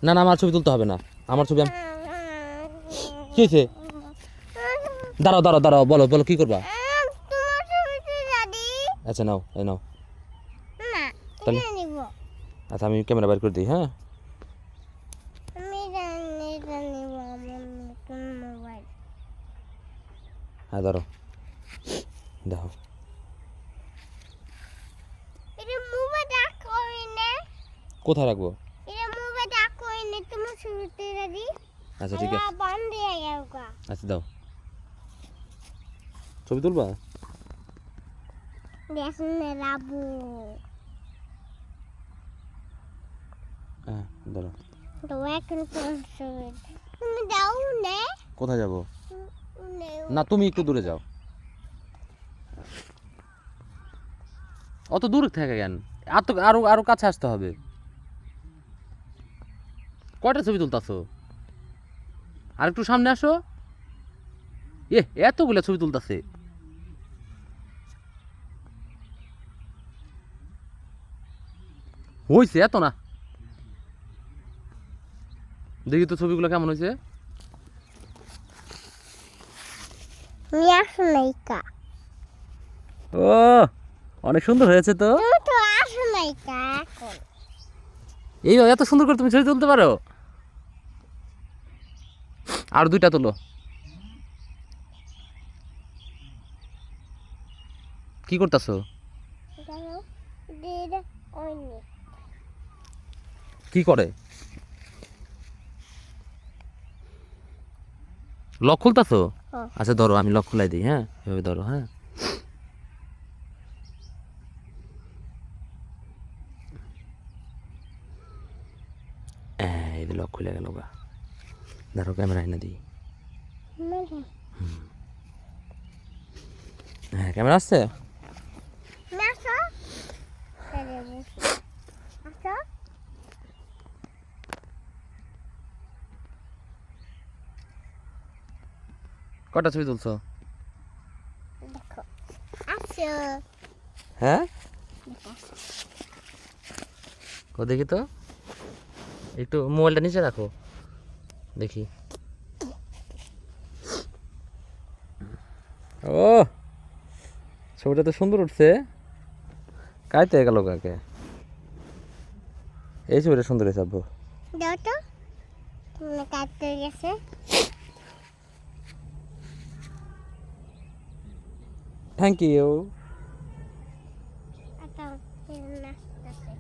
না না আমার ছবি তুলতে হবে না, আমার ছবি কি হয়েছে? দাঁড়াও দাঁড়াও দাঁড়াও, বলো বলো কি করবা? আচ্ছা নাও, এই নাও তাহলে। আচ্ছা আমি ক্যামেরা বাইর করে দিই। হ্যাঁ হ্যাঁ ধরো, দেখো কোথায় রাখবো? আচ্ছা ঠিক আছে, আচ্ছা দাও, ছবি তুলবা? হ্যাঁ ধরো। কোথায় যাবো? না তুমি একটু দূরে যাও। অত দূরে থাকে কেন? আরো আরো কাছে আসতে হবে। কয়টা ছবি তুলতাছো? আর একটু সামনে আসো। এতগুলা ছবি তুলতাছে। হয়েছে এত না, দেখি তো ছবিগুলো কেমন হয়েছে। ও অনেক সুন্দর হয়েছে তো। এই এত সুন্দর করে তুমি ছবি তুলতে পারো। আর দুইটা তোলো। কি করতেছো? কি করে? লক খুলতাছো? আচ্ছা ধরো আমি লক খুলাই দিই। হ্যাঁ এভাবে ধরো। হ্যাঁ এই যে লক খুলে গেল গা। ধরো ক্যামেরা এনে দিই। হ্যাঁ ক্যামেরা আসছে। কটা ছবি তুলছো? হ্যাঁ ও দেখি তো, একটু মোবাইলটা নিচে রাখো দেখি। ও ছবিটা তো সুন্দর উঠছে। কাইতে গেল কাকে? এই ছবিটা সুন্দর হয়েছে আব্বু। Thank you.